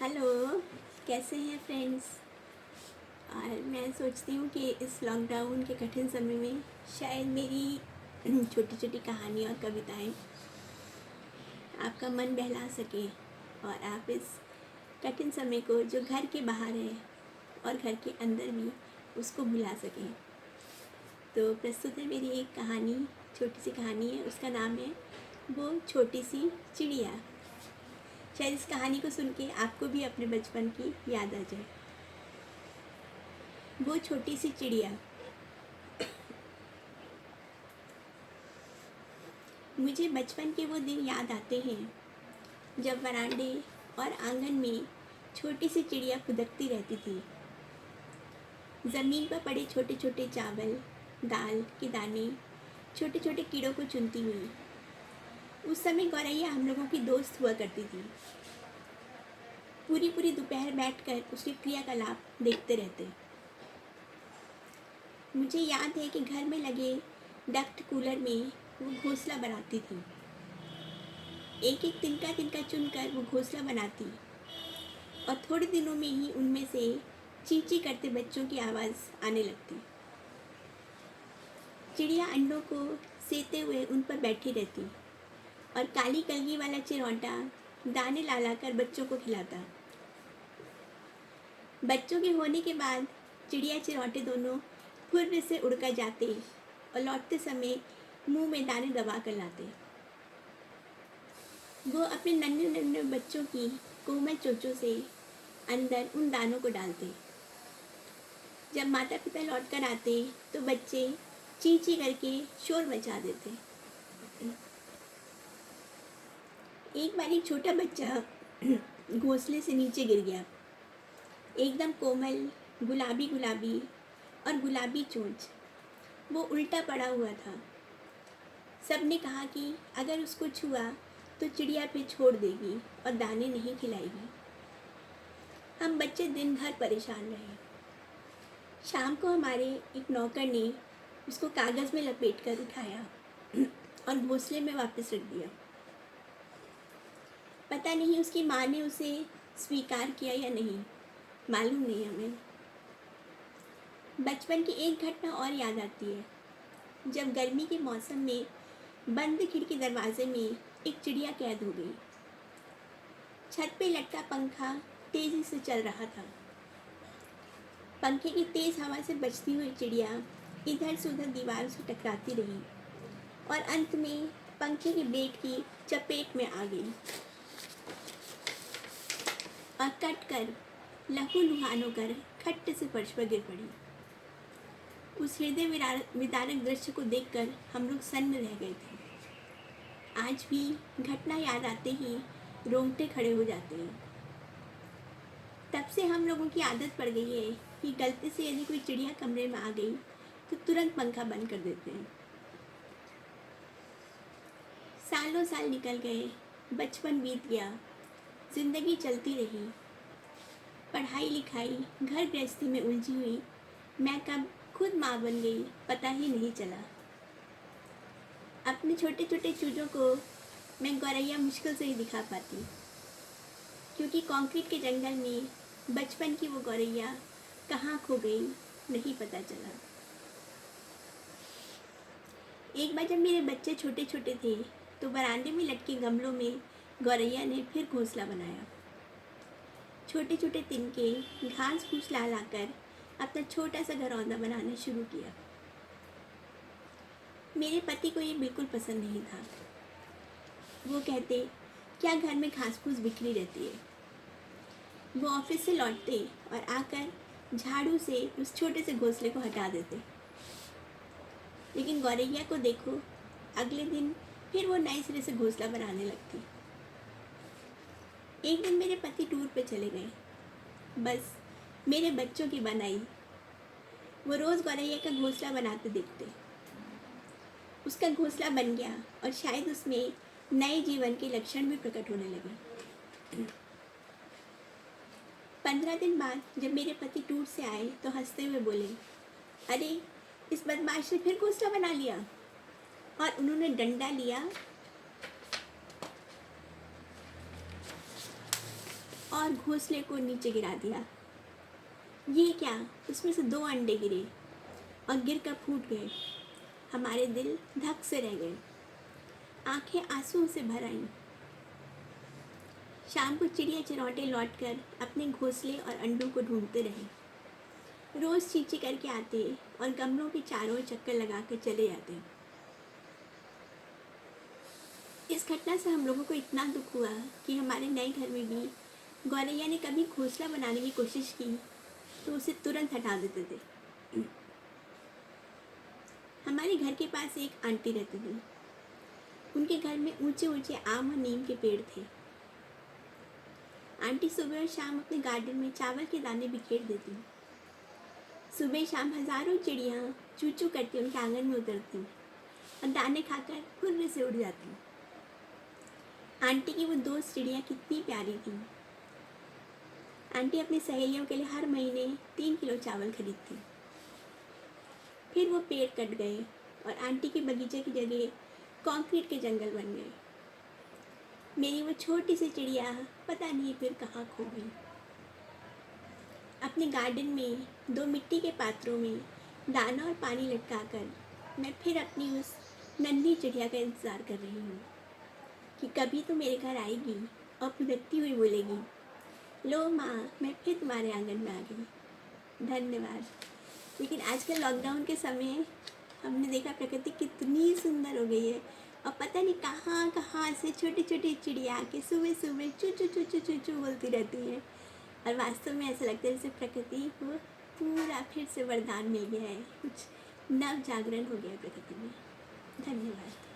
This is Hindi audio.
हेलो। कैसे हैं फ्रेंड्स। और मैं सोचती हूँ कि इस लॉकडाउन के कठिन समय में शायद मेरी छोटी छोटी कहानियाँ और कविताएं आपका मन बहला सके और आप इस कठिन समय को जो घर के बाहर है और घर के अंदर भी उसको भुला सकें। तो प्रस्तुत है मेरी एक कहानी, छोटी सी कहानी है। उसका नाम है वो छोटी सी चिड़िया। शायद इस कहानी को सुन के आपको भी अपने बचपन की याद आ जाए। वो छोटी सी चिड़िया। मुझे बचपन के वो दिन याद आते हैं जब वरांडे और आंगन में छोटी सी चिड़िया फुदकती रहती थी। ज़मीन पर पड़े छोटे छोटे चावल दाल के दाने छोटे छोटे कीड़ों को चुनती हुई। उस समय गौरैया हम लोगों की दोस्त हुआ करती थी। पूरी पूरी दोपहर बैठकर उसके क्रियाकलाप देखते रहते। मुझे याद है कि घर में लगे डक्ट कूलर में वो घोंसला बनाती थी। एक एक तिनका तिनका चुनकर वो घोंसला बनाती और थोड़े दिनों में ही उनमें से ची ची करते बच्चों की आवाज़ आने लगती। चिड़िया अंडों को सेते हुए उन पर बैठी रहती और काली कलगी वाला चिरौंटा दाने ला ला कर बच्चों को खिलाता। बच्चों के होने के बाद चिड़िया चिरौंटे दोनों फुर्र से उड़कर जाते और लौटते समय मुंह में दाने दबा कर लाते। वो अपने नन्हे नन्हे बच्चों की कोमल चोंचों से अंदर उन दानों को डालते। जब माता पिता लौट कर आते तो बच्चे ची ची करके शोर मचा देते। एक बार एक छोटा बच्चा घोंसले से नीचे गिर गया। एकदम कोमल गुलाबी गुलाबी और गुलाबी चोंच। वो उल्टा पड़ा हुआ था। सबने कहा कि अगर उसको छुआ तो चिड़िया पे छोड़ देगी और दाने नहीं खिलाएगी। हम बच्चे दिन भर परेशान रहे। शाम को हमारे एक नौकर ने उसको कागज़ में लपेट कर उठाया और घोंसले में वापस रख दिया। पता नहीं उसकी माँ ने उसे स्वीकार किया या नहीं, मालूम नहीं हमें। बचपन की एक घटना और याद आती है जब गर्मी के मौसम में बंद खिड़की दरवाजे में एक चिड़िया कैद हो गई। छत पे लटका पंखा तेजी से चल रहा था। पंखे की तेज हवा से बचती हुई चिड़िया इधर से उधर दीवारों से टकराती रही और अंत में पंखे की ब्लेड की चपेट में आ गई और कट कर लहूलुहान होकर खट्टे से फर्श पर गिर पड़ी। उस हृदय विदारक दृश्य को देखकर हम लोग सन्न रह गए थे। आज भी घटना याद आते ही रोंगटे खड़े हो जाते हैं। तब से हम लोगों की आदत पड़ गई है कि गलती से यदि कोई चिड़िया कमरे में आ गई तो तुरंत पंखा बंद कर देते हैं। सालों साल निकल गए, बचपन बीत गया, जिंदगी चलती रही। पढ़ाई लिखाई घर गृहस्थी में उलझी हुई मैं कब खुद माँ बन गई पता ही नहीं चला। अपने छोटे छोटे चूजों को मैं गौरैया मुश्किल से ही दिखा पाती, क्योंकि कंक्रीट के जंगल में बचपन की वो गौरैया कहाँ खो गई नहीं पता चला। एक बार जब मेरे बच्चे छोटे छोटे थे तो बरामदे में लटके गमलों में गौरैया ने फिर घोंसला बनाया। छोटे छोटे तिनके घास फूस ला लाकर अपना छोटा सा घरौंदा बनाना शुरू किया। मेरे पति को ये बिल्कुल पसंद नहीं था। वो कहते, क्या घर में घास फूस बिखरी रहती है। वो ऑफिस से लौटते और आकर झाड़ू से उस छोटे से घोंसले को हटा देते। लेकिन गौरैया को देखो, अगले दिन फिर वो नए सिरे से घोंसला बनाने लगती। एक दिन मेरे पति टूर पे चले गए, बस मेरे बच्चों की बनाई। वो रोज़ गौरैया का घोंसला बनाते देखते। उसका घोंसला बन गया और शायद उसमें नए जीवन के लक्षण भी प्रकट होने लगे। 15 दिन बाद जब मेरे पति टूर से आए तो हंसते हुए बोले, अरे इस बदमाश ने फिर घोंसला बना लिया। और उन्होंने डंडा लिया और घोंसले को नीचे गिरा दिया। ये क्या, उसमें से 2 अंडे गिरे और गिर कर फूट गए। हमारे दिल धक से रह गए, आंखें आंसुओं से भर आईं। शाम को चिड़िया चिरौटे लौटकर अपने घोंसले और अंडों को ढूंढते रहे। रोज़ चींची करके आते और गमलों के चारों ओर चक्कर लगाकर चले जाते। इस घटना से हम लोगों को इतना दुख हुआ कि हमारे नए घर में भी गौरैया ने कभी घोंसला बनाने की कोशिश की तो उसे तुरंत हटा देते थे। हमारे घर के पास एक आंटी रहती थी। उनके घर में ऊंचे ऊंचे आम और नीम के पेड़ थे। आंटी सुबह और शाम अपने गार्डन में चावल के दाने बिखेर देती। सुबह शाम हजारों चिड़ियाँ चू चू करके उनके आंगन में उतरती और दाने खाकर फुर्र से उड़ जाती। आंटी की वो 2 चिड़ियाँ कितनी प्यारी थी। आंटी अपनी सहेलियों के लिए हर महीने 3 किलो चावल खरीदती। फिर वो पेड़ कट गए और आंटी के बगीचे की जगह कंक्रीट के जंगल बन गए। मेरी वो छोटी सी चिड़िया पता नहीं फिर कहाँ खो गई। अपने गार्डन में 2 मिट्टी के पात्रों में दाना और पानी लटकाकर मैं फिर अपनी उस नन्ही चिड़िया का इंतज़ार कर रही हूँ कि कभी तो मेरे घर आएगी और फुदकती हुई बोलेगी, लो माँ, मैं फिर तुम्हारे आंगन में आ गई। धन्यवाद। लेकिन आजकल लॉकडाउन के समय हमने देखा प्रकृति कितनी सुंदर हो गई है और पता नहीं कहाँ कहाँ से छोटी छोटी चिड़िया आके सुबह सुबह चू चू चू चू चू चू बोलती रहती हैं। और वास्तव में ऐसा लगता है जैसे प्रकृति को पूरा फिर से वरदान मिल गया है, कुछ नव जागरण हो गया है प्रकृति में। धन्यवाद।